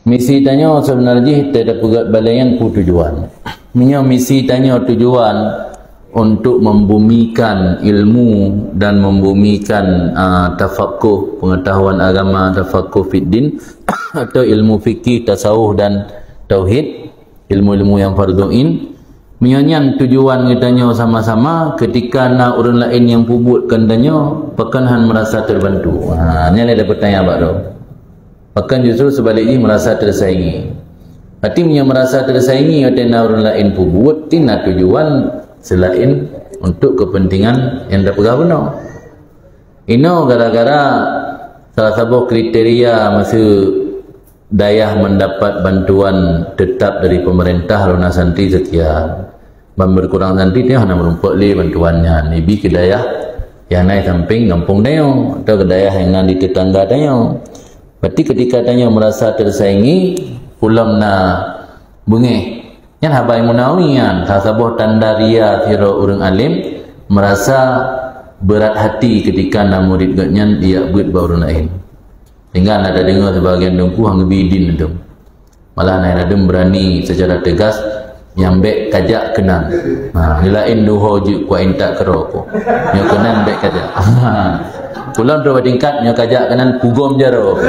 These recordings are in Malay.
Misi tanya sebenarnya tidak pegat balayan ku tujuan. Misi tanya tujuan untuk membumikan ilmu dan membumikan tafaqquh, pengetahuan agama, tafaqquh fiddin atau ilmu fikih, tasawuf dan tauhid, ilmu-ilmu yang fardu'in. Menyanyian tujuan kitanya sama-sama ketika nak orang lain yang pubut kandanya pekanhan merasa terbantu. Ni ada pertanyaan Pak Dok. Pekan justru sebaliknya merasa tersaingi. Hati punya merasa tersaingi atau orang lain pubut tina tujuan selain untuk kepentingan yang dapat guna. Ino gara-gara salah satu kriteria masa dayah mendapat bantuan tetap dari pemerintah Lona Santri sekian. Berkurang santri dia hanya merumpak li bantuannya. Nibi ke dayah yang naik samping kampung dayo atau ke dayah yang nanti tetangga dayo. Berarti ketika tanya merasa tersaingi pulang na bengih. Yang habai munawian sasabuh tanda ria sira urang alim merasa berat hati ketika nak murid gatnya dia buat bau orang lain. Sehingga ada dengar sebagian dengku hang bidin itu. Malah nak ada berani secara tegas nyambek kajak kenan. Lain duho je ku entak keroko. Nyo kenan bek kajak. Pulang dua tingkat nyo kajak kenan pugom jaro.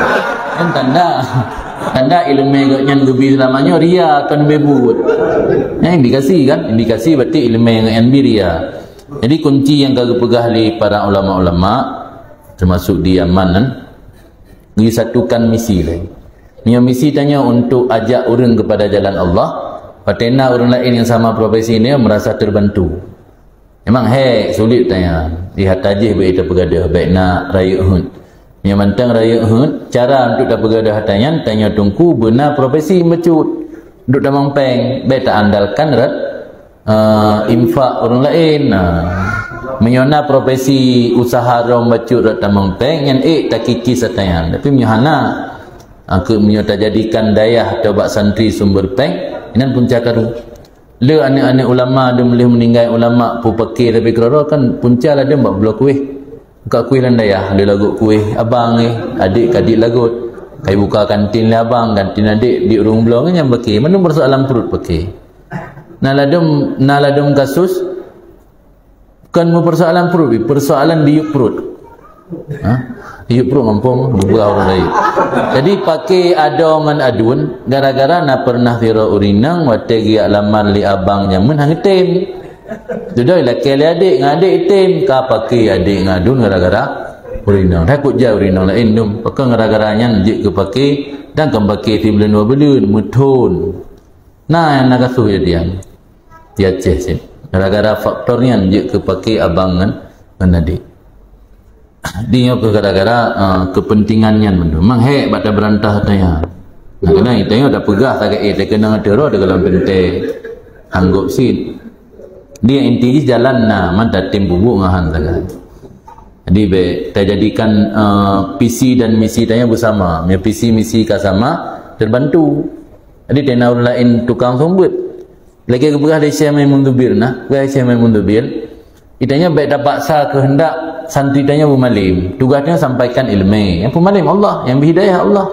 Kan tanda ilmu gatnya lebih selamanya ria akan bebut. Indikasi kan? Indikasi berarti ilmu yang ria. Jadi kunci yang kagak pegah li para ulama-ulama termasuk di Yaman kan, disatukan misi lagi. Misi tanya untuk ajak orang kepada jalan Allah. Patena orang lain yang sama profesi ini merasa terbantu. Memang sulit tanya. Lihat tajih baik kita pegadah baik nak raya Uhud. Yang mantang raya Uhud, cara untuk dapat pegadah tanya tungku benar profesi mecut. Untuk damang peng, baik tak andalkan infak orang lain. Menyona profesi usaha rom mecut rat damang peng yang tak kikis tanya. Tapi menyana aku menyota jadikan dayah atau bak santri sumber peng. Ini pun cakaru. Le anak-anak ulama dia boleh meninggal ulama pu pakai tapi kerana kan punca lah dia buat blok kuih. Buka kuih lan dayah, dia lagut kuih abang adik-adik lagut. Kai buka kantin lah abang, kantin adik di urung blok kan yang pakai. Mana persoalan perut pakai. Naladum kasus bukan persoalan perut, persoalan diuk perut. Diuk perut mampung buka orang lain. Jadi pakai adongan adun gara-gara nak pernah tiro urinang wate giak lamar li abang nyamun hang tem. Dudoi lah kali adik ngadik tem ka pakai adik ngadun gara-gara urinang. Takut jauh urinang lain dum. Pakai gara-garanya njik ke pakai dan ke pakai ti bulan 2 bulan mutun. Nah yang nak kasuh jadian. Dia ceh sih. Gara-gara faktornya njik ke pakai abangan dan adik. Dia ke gara-gara kepentingannya memang baca berantah tanya. Kena tanya dah pegah tak dia kena teror dia dalam penting anggap sit. Dia inti jalan mantap tim bubuk ngahan sangat. Jadi kita jadikan PC dan misi tanya bersama. PC misi sama terbantu. Jadi tena orang lain tukang sombut. Lagi ke pegah dia main mundubil main mundubil. Itanya baik dapat sah kehendak santri tanya pemalim. Tugasnya sampaikan ilmu. Yang pemalim Allah, yang berhidayah Allah.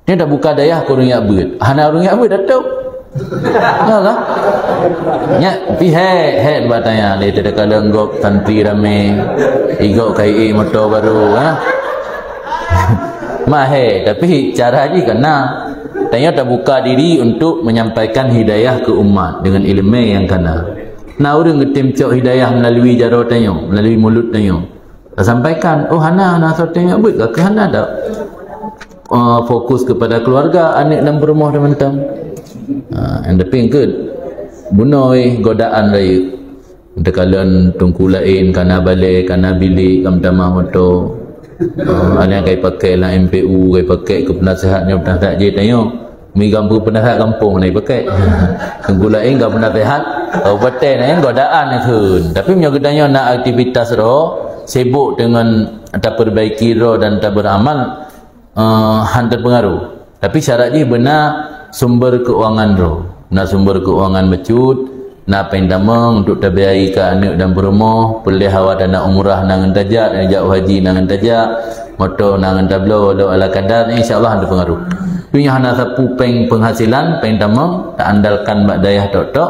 Dia dah buka dayah ke orang yang abad. Hana orang yang abad dah tahu. Tahu tak? Ya, tapi buat tanya. Dia tidak kala enggok santri ramai. Igok kai motor baru. Tapi cara je kena. Tanya tak buka diri untuk menyampaikan hidayah ke umat dengan ilmu yang kena. Nah orang ngetim cok hidayah melalui jaro tanya, melalui mulut tanya. Sampaikan, hana tanya buat ke hana dak. Fokus kepada keluarga, anak dan berumah dan mentang. And the pink good. Bunoi godaan raya. Dekalan tungku lain kana balik, kana bilik, kam tamah motor. Ada yang kai pakai lah MPU, kai pakai ke penasihatnya penasihat je tanya. Mi gampu penasihat kampung ni pakai. Tunggu lain gak penasihat. Kau betul ni godaan ni kun. Tapi punya gedanya nak aktivitas roh, sibuk dengan tak perbaiki roh dan tak beramal, hantar pengaruh. Tapi syarat dia benar sumber keuangan roh. Nak sumber keuangan mecut, nak pendamang untuk tabiai ke anak dan berumah, pelih hawa dana umrah nangan tajak, dan jauh haji nangan tajak, motor nangan tablo, ala kadar, insya-Allah ada pengaruh. punya hana sapu peng penghasilan peng tamam tak andalkan bak dayah tok-tok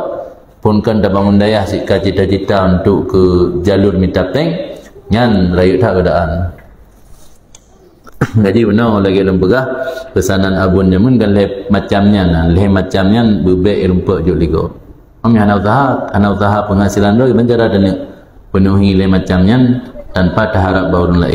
pun kan dah bangun dayah sika cita-cita untuk ke jalur minta peng nyan rayu tak keadaan. Jadi benar lagi lembegah pesanan abun jamun kan leh macamnya bebek rumput juk ligo. Kami hana usaha penghasilan do cara dan penuhi leh macamnya tanpa terharap baurun lain.